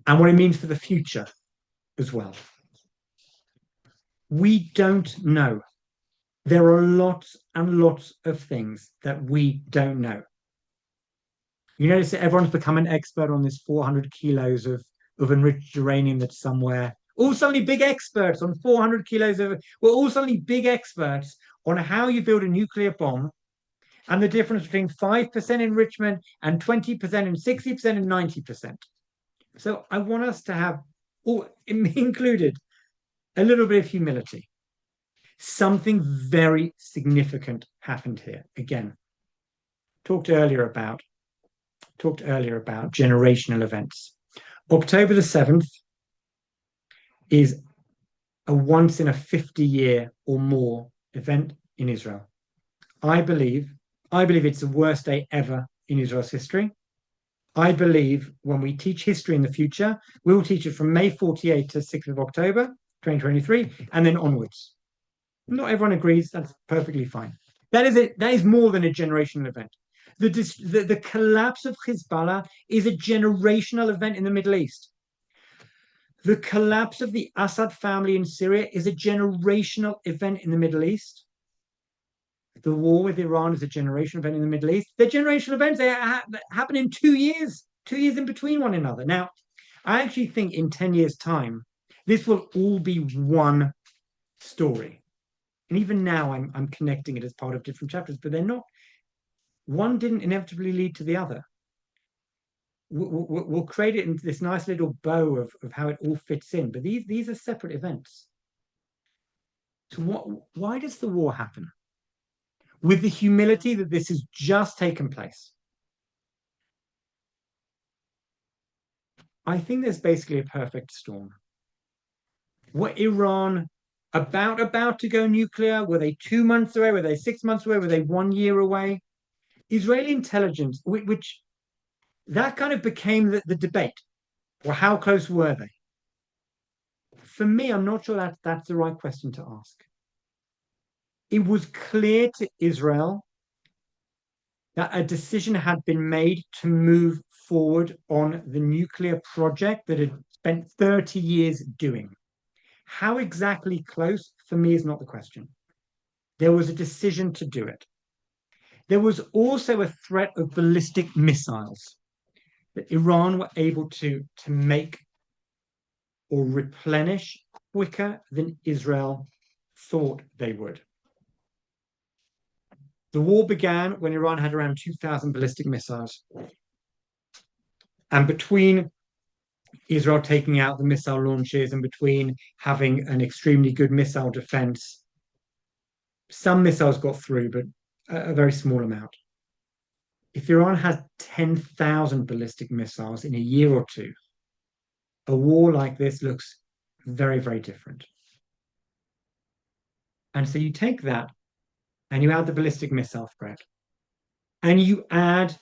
S1: and what it means for the future as well. We don't know. There are lots and lots of things that we don't know. You notice that everyone's become an expert on this 400 kilos of enriched uranium that's somewhere. All suddenly big experts on 400 kilos of, we're all suddenly big experts on how you build a nuclear bomb and the difference between 5% enrichment and 20% and 60% and 90%. So I want us to have, me included, a little bit of humility. Something very significant happened here. Again, talked earlier about generational events. October the 7th is a once in a 50-year or more event in Israel. I believe it's the worst day ever in Israel's history. I believe when we teach history in the future, we will teach it from May 48 to 6th of October, 2023, and then onwards. Not everyone agrees. That's perfectly fine. That is more than a generational event. The collapse of Hezbollah is a generational event in the Middle East. The collapse of the Assad family in Syria is a generational event in the Middle East. The war with Iran is a generational event in the Middle East. They're generational events. They happen in 2 years, 2 years in between one another. Now, I actually think in 10 years' time, this will all be one story. And even now, I'm connecting it as part of different chapters, but they're not. One didn't inevitably lead to the other. We'll create it into this nice little bow of how it all fits in, but these are separate events. So why does the war happen? With the humility that this has just taken place. I think there's basically a perfect storm. Were Iran about to go nuclear? Were they 2 months away? Were they 6 months away? Were they 1 year away? Israeli intelligence, which that kind of became the debate. Well, how close were they? For me, I'm not sure that's the right question to ask. It was clear to Israel that a decision had been made to move forward on the nuclear project that had spent 30 years doing. How exactly close, for me, is not the question. There was a decision to do it. There was also a threat of ballistic missiles that Iran were able to make or replenish quicker than Israel thought they would. The war began when Iran had around 2,000 ballistic missiles. And between Israel taking out the missile launches and between having an extremely good missile defense, some missiles got through, but a very small amount. If Iran has 10,000 ballistic missiles in a year or two, a war like this looks very, very different. And so you take that and you add the ballistic missile threat, and you add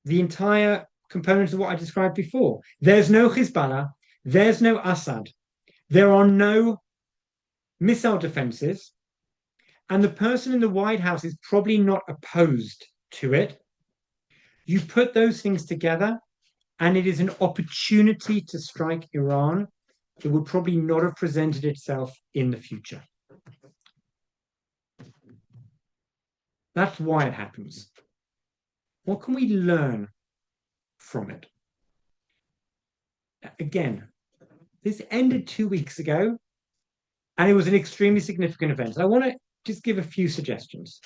S1: the entire components of what I described before. There's no Hezbollah, there's no Assad, there are no missile defenses, and the person in the White House is probably not opposed to it. You put those things together, and it is an opportunity to strike Iran that would probably not have presented itself in the future. That's why it happens. What can we learn from it? Again, this ended 2 weeks ago, and it was an extremely significant event. I want to just give a few suggestions.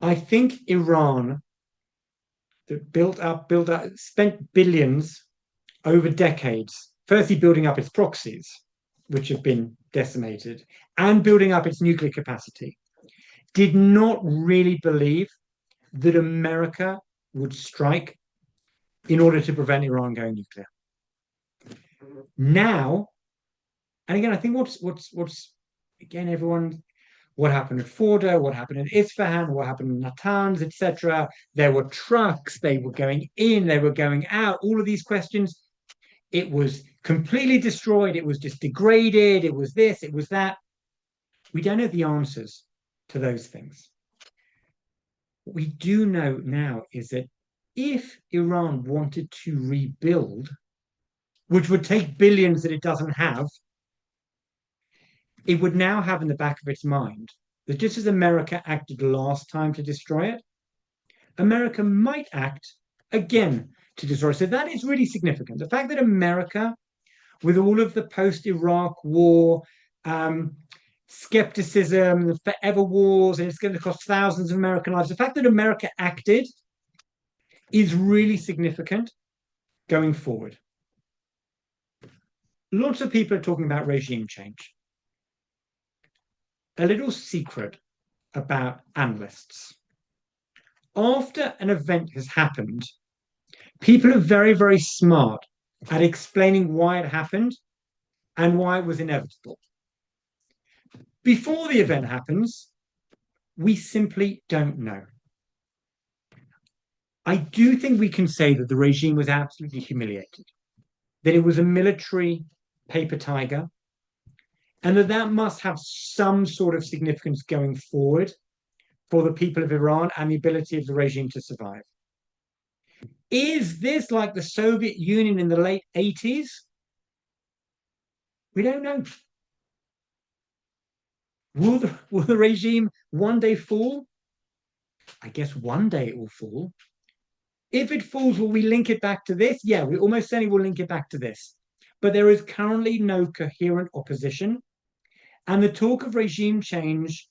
S1: I think Iran that built up, spent billions over decades, firstly building up its proxies, which have been decimated, and building up its nuclear capacity, did not really believe that America would strike in order to prevent Iran going nuclear. Now, and again, I think what's again, everyone, what happened at Fordo, what happened in Isfahan, what happened in Natanz, etc. There were trucks, they were going in, they were going out, all of these questions. It was completely destroyed, it was just degraded, it was this, it was that. We don't know the answers to those things. What we do know now is that if Iran wanted to rebuild, which would take billions that it doesn't have, it would now have in the back of its mind that just as America acted last time to destroy it, America might act again to destroy it. So that is really significant. The fact that America, with all of the post-Iraq war skepticism, the forever wars, and it's going to cost thousands of American lives, the fact that America acted is really significant going forward. Lots of people are talking about regime change. A little secret about analysts. After an event has happened, people are very, very smart at explaining why it happened and why it was inevitable. Before the event happens, we simply don't know. I do think we can say that the regime was absolutely humiliated, that it was a military paper tiger, and that must have some sort of significance going forward for the people of Iran and the ability of the regime to survive. Is this like the Soviet Union in the late 80s? We don't know. Will the regime one day fall? I guess one day it will fall. If it falls, will we link it back to this? Yeah, we almost certainly will link it back to this. But there is currently no coherent opposition. And the talk of regime change,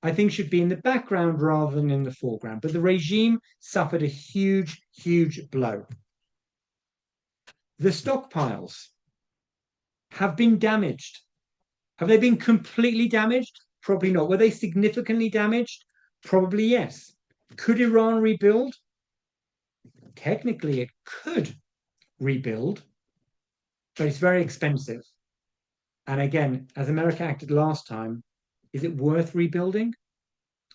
S1: I think, should be in the background rather than in the foreground. But the regime suffered a huge, huge blow. The stockpiles have been damaged. Have they been completely damaged? Probably not. Were they significantly damaged? Probably yes. Could Iran rebuild? Technically, it could rebuild, but it's very expensive. And again, as America acted last time, is it worth rebuilding?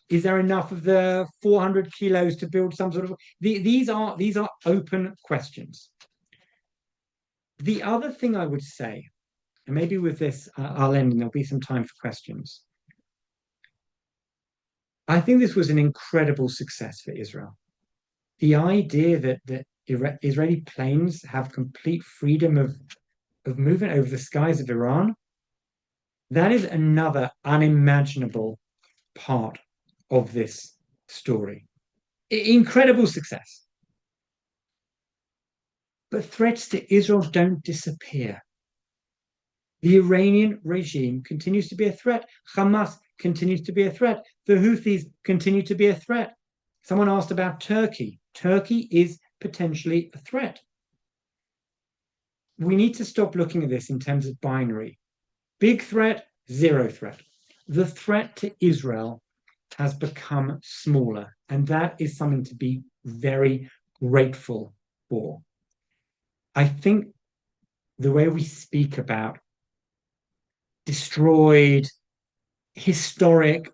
S1: Is there enough of the 400 kilos to build some sort of... These are open questions. The other thing I would say, and maybe with this I'll end and there'll be some time for questions. I think this was an incredible success for Israel. The idea that Israeli planes have complete freedom of movement over the skies of Iran, that is another unimaginable part of this story. Incredible success. But threats to Israel don't disappear. The Iranian regime continues to be a threat. Hamas continues to be a threat. The Houthis continue to be a threat. Someone asked about Turkey. Turkey is potentially a threat. We need to stop looking at this in terms of binary. Big threat, zero threat. The threat to Israel has become smaller, and that is something to be very grateful for. I think the way we speak about destroyed, historic,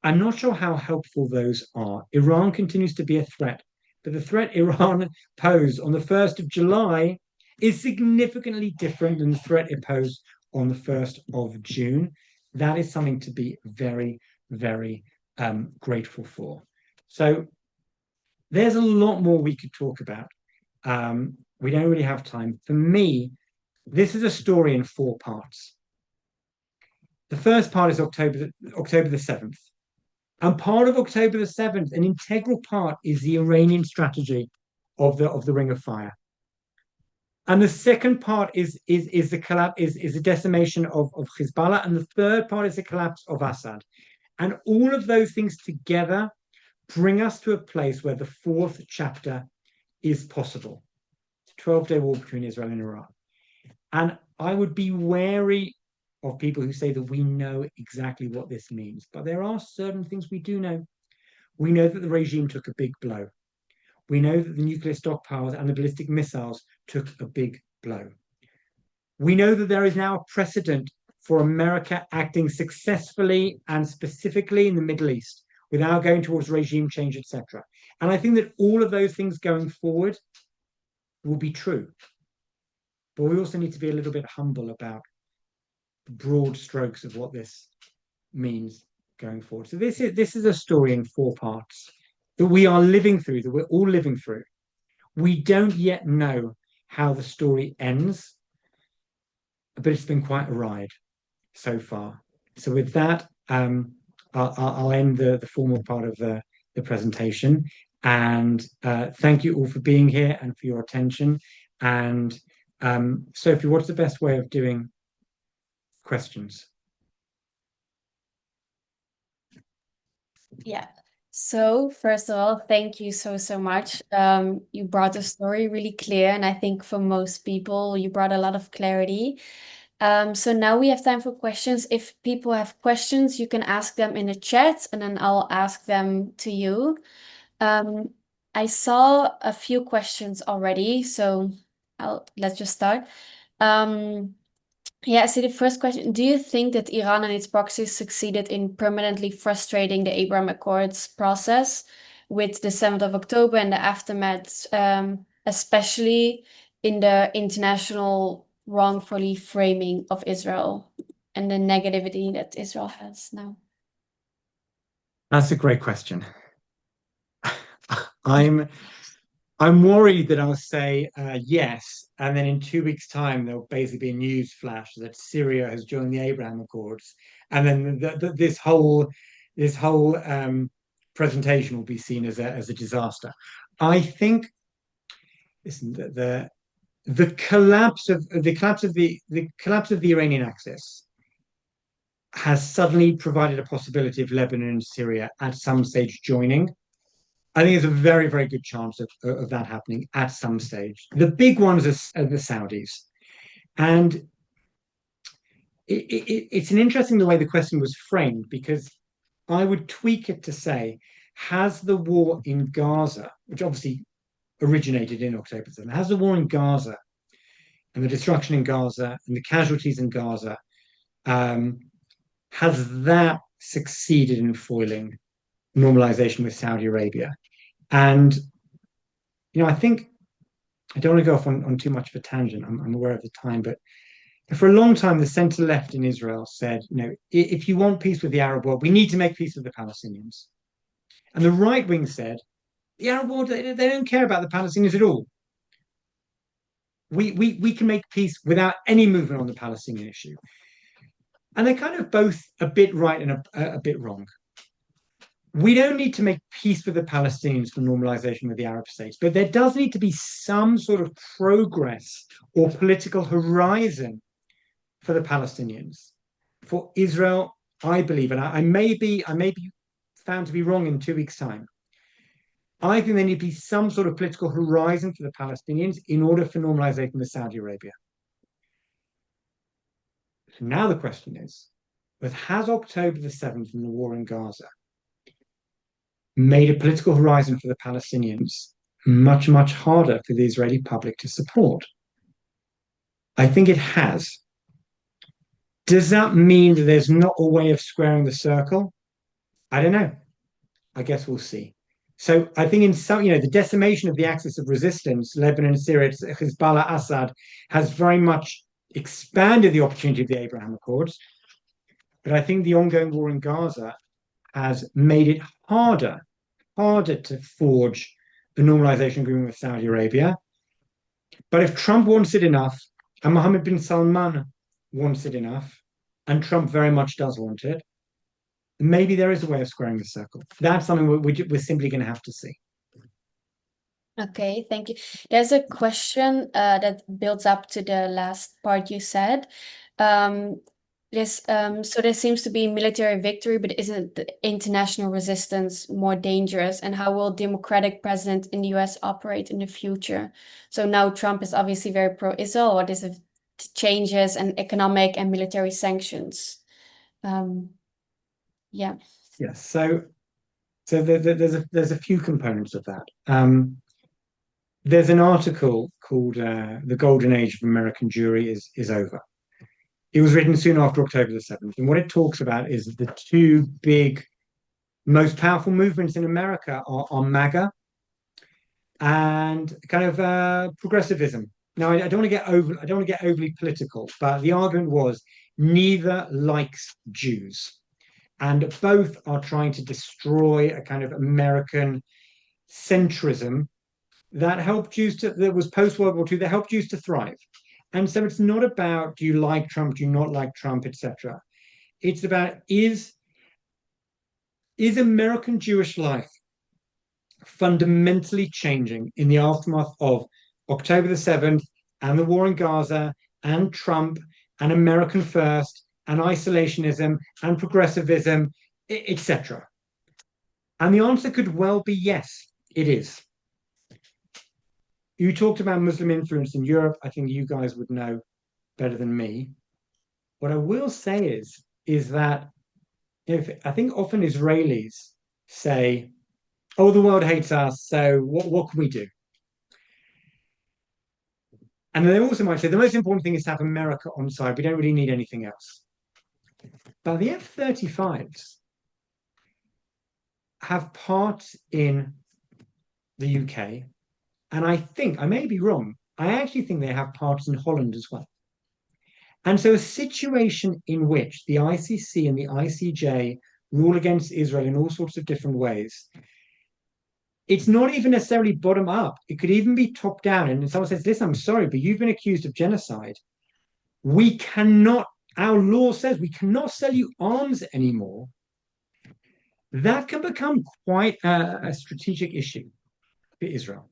S1: I'm not sure how helpful those are. Iran continues to be a threat, but the threat Iran posed on the 1st of July is significantly different than the threat it posed on the 1st of June. That is something to be very, very grateful for. So there's a lot more we could talk about. We don't really have time. For me, this is a story in 4 parts. The first part is October the 7th. And part of October the 7th, an integral part, is the Iranian strategy of the Ring of Fire. And the second part is the decimation of Hezbollah, and the third part is the collapse of Assad. And all of those things together bring us to a place where the 4th chapter is possible. It's a 12-day war between Israel and Iran. And I would be wary of people who say that we know exactly what this means. But there are certain things we do know. We know that the regime took a big blow. We know that the nuclear stockpiles and the ballistic missiles took a big blow. We know that there is now a precedent for America acting successfully and specifically in the Middle East without going towards regime change, etc. And I think that all of those things going forward will be true. But we also need to be a little bit humble about the broad strokes of what this means going forward. So this is a story in 4 parts that we are living through, that we're all living through. We don't yet know how the story ends, but it's been quite a ride so far. So with that, I'll end the formal part of the presentation. And thank you all for being here and for your attention. And Sophie, what's the best way of doing questions?
S2: Yeah. So first of all, thank you so much. You brought the story really clear, and I think for most people, you brought a lot of clarity. So now we have time for questions. If people have questions, you can ask them in the chat, and then I'll ask them to you. I saw a few questions already, so let's just start. Yeah, so the first question, do you think that Iran and its proxies succeeded in permanently frustrating the Abraham Accords process with the 7th of October and the aftermath, especially in the international wrongfully framing of Israel and the negativity that Israel has now?
S1: That's a great question. I'm worried that I'll say yes, and then in 2 weeks' time there'll basically be a news flash that Syria has joined the Abraham Accords, and then this whole presentation will be seen as a disaster. I think, listen, the collapse of the Iranian axis has suddenly provided a possibility of Lebanon and Syria at some stage joining. I think there's a very, very good chance of that happening at some stage. The big ones are the Saudis. And it's an interesting the way the question was framed, because I would tweak it to say, has the war in Gaza, which obviously originated in October 7, has the war in Gaza and the destruction in Gaza and the casualties in Gaza, has that succeeded in foiling normalization with Saudi Arabia? And I think I don't want to go off on too much of a tangent. I'm aware of the time, but for a long time, the center left in Israel said, if you want peace with the Arab world, we need to make peace with the Palestinians. And the right wing said, the Arab world, they don't care about the Palestinians at all. We can make peace without any movement on the Palestinian issue. And they're kind of both a bit right and a bit wrong. We don't need to make peace with the Palestinians for normalization with the Arab states, but there does need to be some sort of progress or political horizon for the Palestinians. For Israel, I believe, and I may be found to be wrong in 2 weeks' time. I think there need to be some sort of political horizon for the Palestinians in order for normalization with Saudi Arabia. So now the question is, has October the 7th and the war in Gaza made a political horizon for the Palestinians much, much harder for the Israeli public to support? I think it has. Does that mean that there's not a way of squaring the circle? I don't know. I guess we'll see. So I think in some, the decimation of the axis of resistance, Lebanon, Syria, Hezbollah, Assad, has very much expanded the opportunity of the Abraham Accords. But I think the ongoing war in Gaza has made it harder to forge a normalization agreement with Saudi Arabia. But if Trump wants it enough, and Mohammed bin Salman wants it enough, and Trump very much does want it, maybe there is a way of squaring the circle. That's something we're simply going to have to see.
S2: Okay, thank you. There's a question that builds up to the last part you said. Yes, so there seems to be military victory, but isn't the international resistance more dangerous? And how will democratic president in the US operate in the future? So now Trump is obviously very pro-Israel. What is it changes and economic and military sanctions? Um, yeah.
S1: Yes. So there's a few components of that. There's an article called "The Golden Age of American Jewry is Over." It was written soon after October the 7th, and what it talks about is the two big, most powerful movements in America are MAGA and kind of progressivism. Now, I don't want to get over, I don't want to get overly political, but the argument was neither likes Jews, and both are trying to destroy a kind of American centrism that helped Jews to that was post World War II that helped Jews to thrive. And so it's not about do you like Trump, do you not like Trump, etc. It's about is American Jewish life fundamentally changing in the aftermath of October the 7th and the war in Gaza and Trump and American First and isolationism and progressivism, etc. And the answer could well be yes, it is. You talked about Muslim influence in Europe. I think you guys would know better than me. What I will say is that if I think often Israelis say, "Oh, the world hates us, so what can we do?" And they also might say the most important thing is to have America on side. We don't really need anything else. But the F-35s have parts in the UK, and I think I may be wrong. I actually think they have parts in Holland as well. And so a situation in which the ICC and the ICJ rule against Israel in all sorts of different ways, it's not even necessarily bottom up. It could even be top down. And someone says, listen, I'm sorry, but you've been accused of genocide. We cannot, our law says we cannot sell you arms anymore. That can become quite a strategic issue for Israel.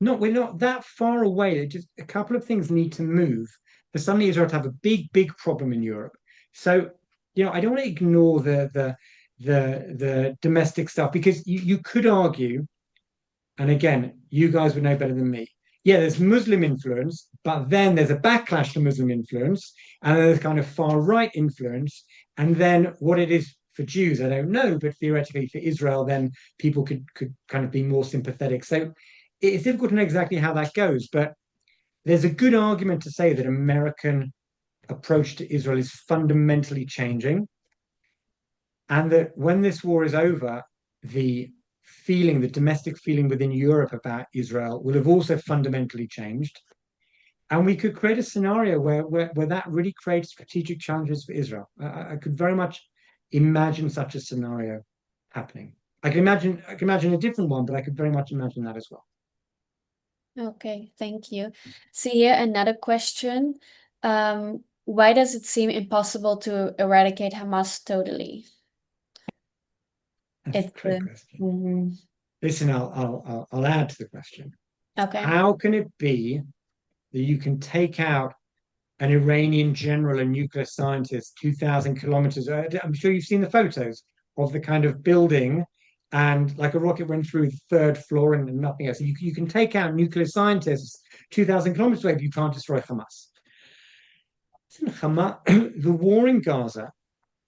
S1: No, we're not that far away. Just a couple of things need to move for suddenly Israel to have a big problem in Europe. So, I don't want to ignore the domestic stuff because you could argue, and again, you guys would know better than me. Yeah, there's Muslim influence, but then there's a backlash to Muslim influence, and then there's kind of far right influence, and then what it is for Jews, I don't know, but theoretically for Israel, then people could kind of be more sympathetic. So it's difficult to know exactly how that goes, but there's a good argument to say that American approach to Israel is fundamentally changing, and that when this war is over, the domestic feeling within Europe about Israel will have also fundamentally changed. And we could create a scenario where that really creates strategic challenges for Israel. I could very much imagine such a scenario happening. I can imagine a different one, but I could very much imagine that as well.
S2: Okay, thank you. See here another question. Why does it seem impossible to eradicate Hamas totally?
S1: That's a
S2: It's
S1: great question.
S2: mhm.
S1: Listen, I'll add to the question.
S2: Okay.
S1: How can it be that you can take out an Iranian general and nuclear scientist 2,000 kilometers? I'm sure you've seen the photos of the kind of building, and like a rocket went through the third floor and nothing else. You can take out nuclear scientists 2,000 kilometers away, but you can't destroy Hamas. The war in Gaza,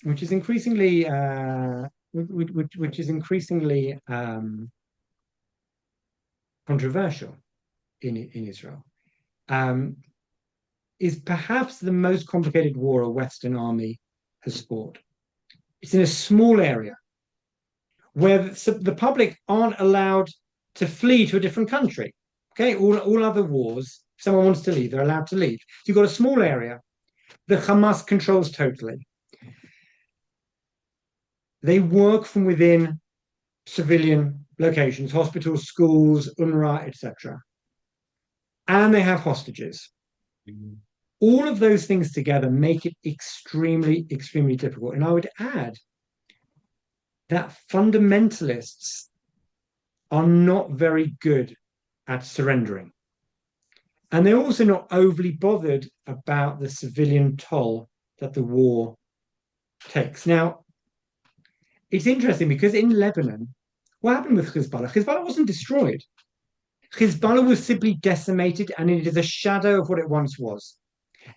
S1: which is increasingly controversial in Israel, is perhaps the most complicated war a Western army has fought. It's in a small area where the public aren't allowed to flee to a different country. Okay, all other wars, if someone wants to leave, they're allowed to leave. So you've got a small area that Hamas controls totally. They work from within civilian locations, hospitals, schools, UNRWA, etc. And they have hostages. Mm-hmm. All of those things together make it extremely difficult. And I would add that fundamentalists are not very good at surrendering. And they're also not overly bothered about the civilian toll that the war takes. Now, it's interesting because in Lebanon, what happened with Hezbollah? Hezbollah wasn't destroyed. Hezbollah was simply decimated, and it is a shadow of what it once was.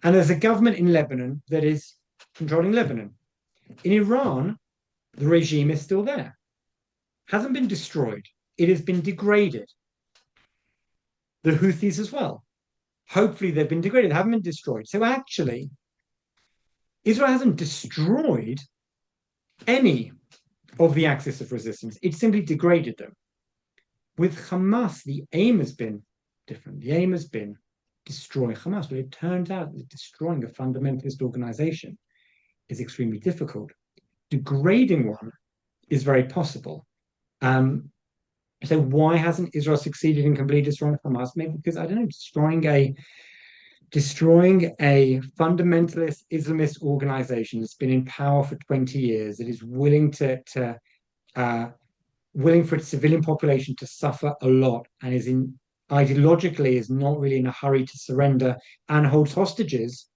S1: And there's a government in Lebanon that is controlling Lebanon. In Iran, the regime is still there, hasn't been destroyed. It has been degraded. The Houthis as well. Hopefully, they've been degraded, they haven't been destroyed. So actually, Israel hasn't destroyed any of the axis of resistance. It simply degraded them. With Hamas, the aim has been different. The aim has been destroying Hamas, but it turns out that destroying a fundamentalist organization is extremely difficult. Degrading one is very possible. So why hasn't Israel succeeded in completely destroying Hamas? Maybe because, I don't know, destroying a fundamentalist Islamist organization that's been in power for 20 years, that is willing willing for its civilian population to suffer a lot, and ideologically is not really in a hurry to surrender and holds hostages.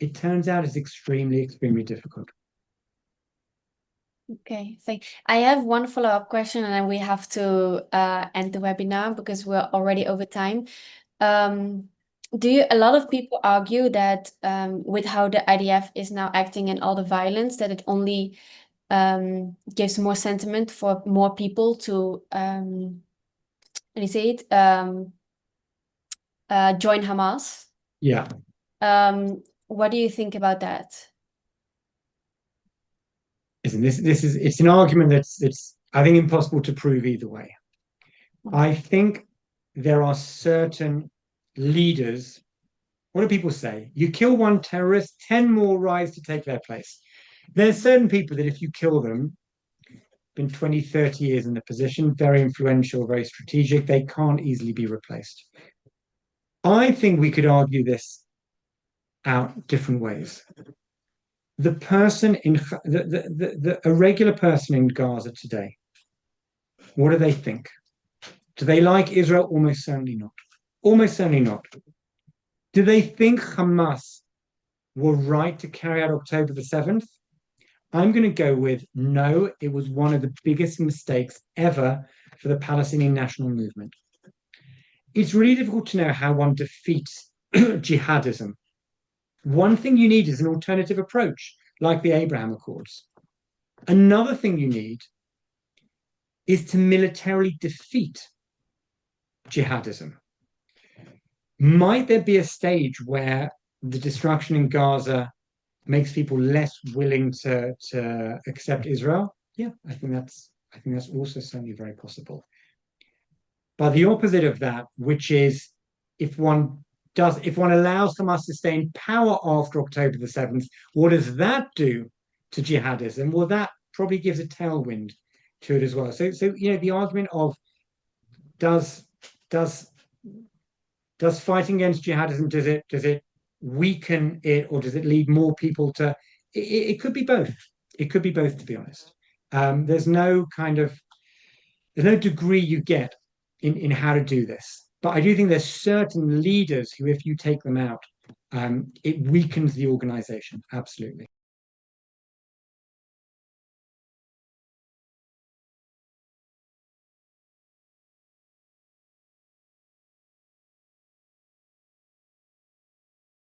S1: It turns out is extremely, extremely difficult.
S2: Okay, I have one follow-up question, and then we have to end the webinar because we're already over time. A lot of people argue that with how the IDF is now acting and all the violence, that it only gives more sentiment for more people to how do you say it? Join Hamas.
S1: Yeah.
S2: What do you think about that?
S1: It's an argument that's I think impossible to prove either way. I think there are certain leaders. What do people say? You kill one terrorist, 10 more rise to take their place. There's certain people that if you kill them, been 20, 30 years in the position, very influential, very strategic, they can't easily be replaced. I think we could argue this out different ways. The person in a regular person in Gaza today, what do they think? Do they like Israel? Almost certainly not. Almost certainly not. Do they think Hamas were right to carry out October the 7th? I'm going to go with no, it was one of the biggest mistakes ever for the Palestinian national movement. It's really difficult to know how one defeats jihadism. One thing you need is an alternative approach, like the Abraham Accords. Another thing you need is to militarily defeat jihadism. Might there be a stage where the destruction in Gaza makes people less willing to accept Israel? Yeah, I think that's also certainly very possible. But the opposite of that, which is if one allows Hamas to stay in power after October the 7th, what does that do to jihadism? Well, that probably gives a tailwind to it as well. So the argument of does fighting against jihadism, does it weaken it, or does it lead more people to it could be both. It could be both, to be honest. There's no degree you get in how to do this. But I do think there's certain leaders who, if you take them out, it weakens the organization. Absolutely.